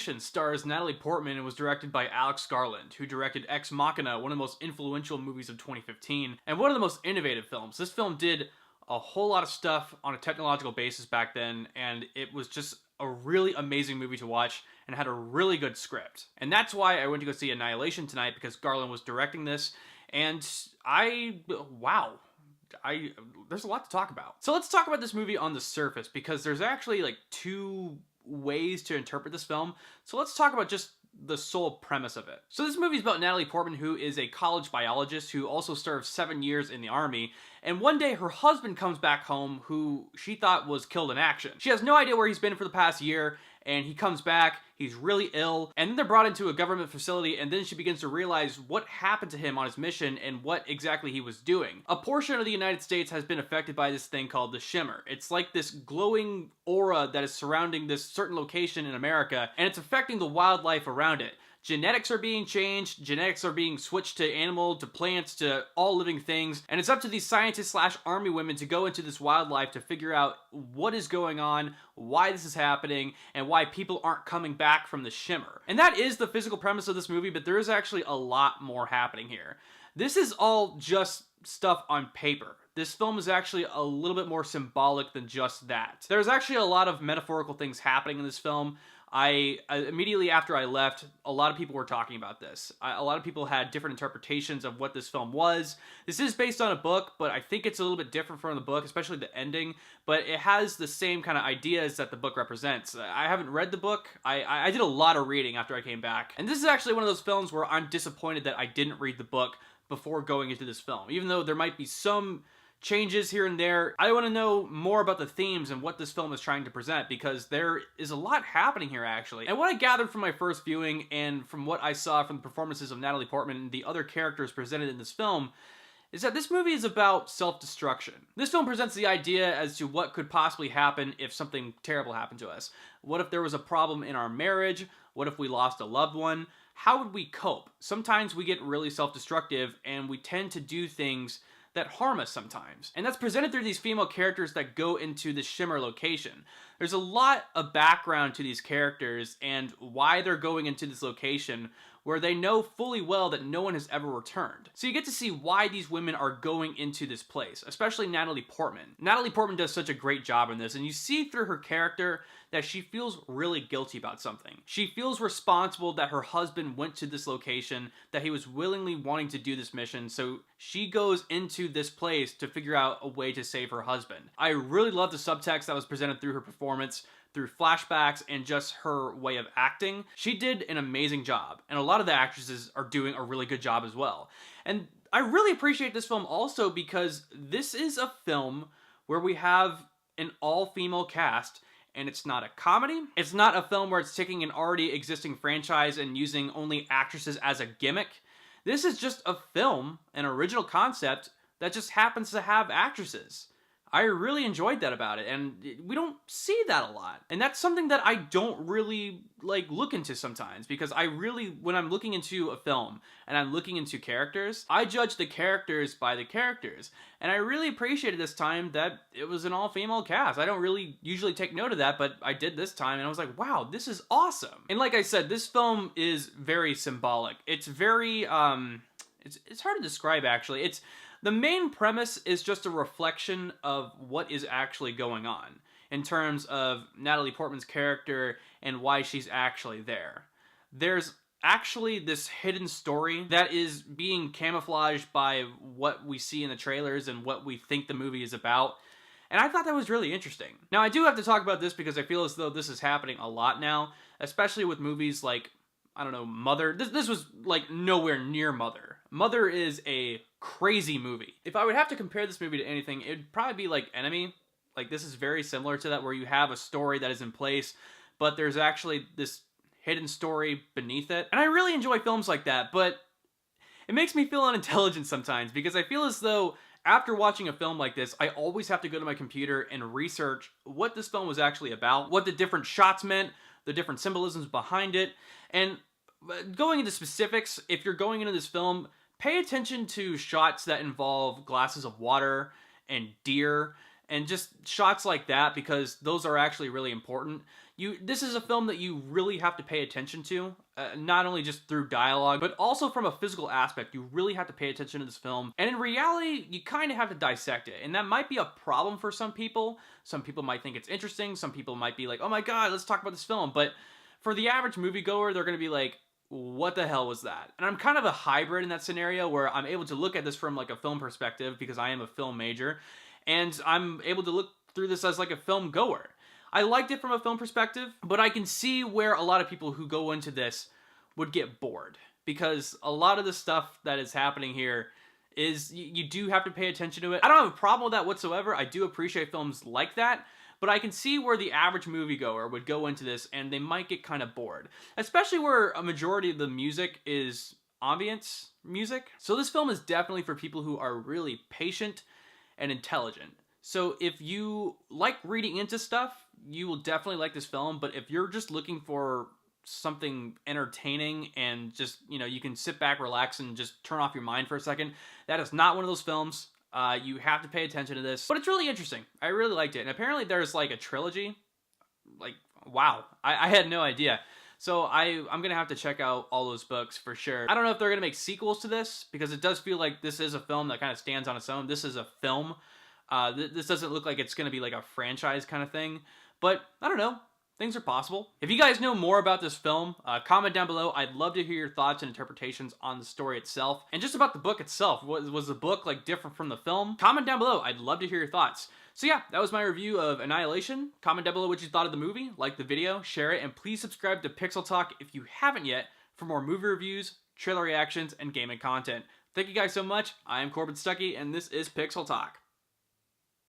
Annihilation stars Natalie Portman and was directed by Alex Garland, who directed Ex Machina, one of the most influential movies of 2015, and one of the most innovative films. This film did a whole lot of stuff on a technological basis back then, and it was just a really amazing movie to watch and had a really good script. And that's why I went to go see Annihilation tonight, because Garland was directing this, and wow. There's a lot to talk about. So let's talk about this movie on the surface, because there's actually like two ways to interpret this film. So let's talk about just the sole premise of it. So this movie is about Natalie Portman, who is a college biologist who also served 7 years in the army, and one day her husband comes back home who she thought was killed in action. She has no idea where he's been for the past year, and he comes back, he's really ill, and then they're brought into a government facility, and then she begins to realize what happened to him on his mission and what exactly he was doing. A portion of the United States has been affected by this thing called the shimmer. It's like this glowing aura that is surrounding this certain location in America, and it's affecting the wildlife around it. Genetics are being changed, genetics are being switched to animal, to plants, to all living things, and it's up to these scientists / army women to go into this wildlife to figure out what is going on, why this is happening, and why people aren't coming back from the shimmer. And that is the physical premise of this movie, but there is actually a lot more happening here. This is all just stuff on paper. This film is actually a little bit more symbolic than just that. There's actually a lot of metaphorical things happening in this film. Immediately after I left, a lot of people were talking about this. A lot of people had different interpretations of what this film was. This is based on a book, but I think it's a little bit different from the book, especially the ending, but it has the same kind of ideas that the book represents. I haven't read the book. I did a lot of reading after I came back, and this is actually one of those films where I'm disappointed that I didn't read the book before going into this film. Even though there might be some changes here and there, I want to know more about the themes and what this film is trying to present, because there is a lot happening here actually. And what I gathered from my first viewing and from what I saw from the performances of Natalie Portman and the other characters presented in this film is that this movie is about self-destruction. This film presents the idea as to what could possibly happen if something terrible happened to us. What if there was a problem in our marriage? What if we lost a loved one? How would we cope? Sometimes we get really self-destructive and we tend to do things that harm us sometimes. And that's presented through these female characters that go into the shimmer location. There's a lot of background to these characters and why they're going into this location where they know fully well that no one has ever returned. So you get to see why these women are going into this place, especially Natalie Portman. Natalie Portman does such a great job in this, and you see through her character that she feels really guilty about something. She feels responsible that her husband went to this location, that he was willingly wanting to do this mission, so she goes into this place to figure out a way to save her husband. I really love the subtext that was presented through her performance, through flashbacks and just her way of acting. She did an amazing job, and a lot of the actresses are doing a really good job as well. And I really appreciate this film also because this is a film where we have an all-female cast, and it's not a comedy. It's not a film where it's taking an already existing franchise and using only actresses as a gimmick. This is just a film, an original concept, that just happens to have actresses. I really enjoyed that about it, and we don't see that a lot. And that's something that I don't really look into sometimes, because when I'm looking into a film and I'm looking into characters, I judge the characters by the characters. And I really appreciated this time that it was an all-female cast. I don't really usually take note of that, but I did this time, and I was like, wow, this is awesome. And like I said, this film is very symbolic. It's very, it's hard to describe actually. The main premise is just a reflection of what is actually going on in terms of Natalie Portman's character and why she's actually there. There's actually this hidden story that is being camouflaged by what we see in the trailers and what we think the movie is about. And I thought that was really interesting. Now, I do have to talk about this because I feel as though this is happening a lot now, especially with movies like, I don't know, Mother. This was nowhere near Mother. Mother is a crazy movie. If I would have to compare this movie to anything, it'd probably be like Enemy. This is very similar to that, where you have a story that is in place, but there's actually this hidden story beneath it. And I really enjoy films like that, but it makes me feel unintelligent sometimes, because I feel as though after watching a film like this, I always have to go to my computer and research what this film was actually about, what the different shots meant, the different symbolisms behind it. And going into specifics, if you're going into this film, pay attention to shots that involve glasses of water and deer and just shots like that, because those are actually really important. This is a film that you really have to pay attention to, not only just through dialogue, but also from a physical aspect. You really have to pay attention to this film, and in reality, you kind of have to dissect it, and that might be a problem for some people. Some people might think it's interesting, some people might be like, oh my god, let's talk about this film, but for the average moviegoer, they're going to be like, what the hell was that? And I'm kind of a hybrid in that scenario, where I'm able to look at this from like a film perspective, because I am a film major, and I'm able to look through this as like a film goer. I liked it from a film perspective, but I can see where a lot of people who go into this would get bored, because a lot of the stuff that is happening here is, you do have to pay attention to it. I don't have a problem with that whatsoever. I do appreciate films like that, but I can see where the average moviegoer would go into this and they might get kind of bored, especially where a majority of the music is ambience music. So this film is definitely for people who are really patient and intelligent. So if you like reading into stuff, you will definitely like this film, but if you're just looking for something entertaining and just, you can sit back, relax, and just turn off your mind for a second, that is not one of those films. You have to pay attention to this, but it's really interesting. I really liked it, and apparently there's like a trilogy. Like, wow, I had no idea. So I'm gonna have to check out all those books for sure. I don't know if they're gonna make sequels to this, because it does feel like this is a film that kind of stands on its own. This is a film. This doesn't look like it's gonna be like a franchise kind of thing, but I don't know. Things are possible. If you guys know more about this film, comment down below. I'd love to hear your thoughts and interpretations on the story itself, and just about the book itself. Was the book like different from the film? Comment down below. I'd love to hear your thoughts. So yeah, that was my review of Annihilation. Comment down below what you thought of the movie, like the video, share it, and please subscribe to Pixel Talk if you haven't yet for more movie reviews, trailer reactions, and gaming content. Thank you guys so much. I am Corbin Stuckey, and this is Pixel Talk.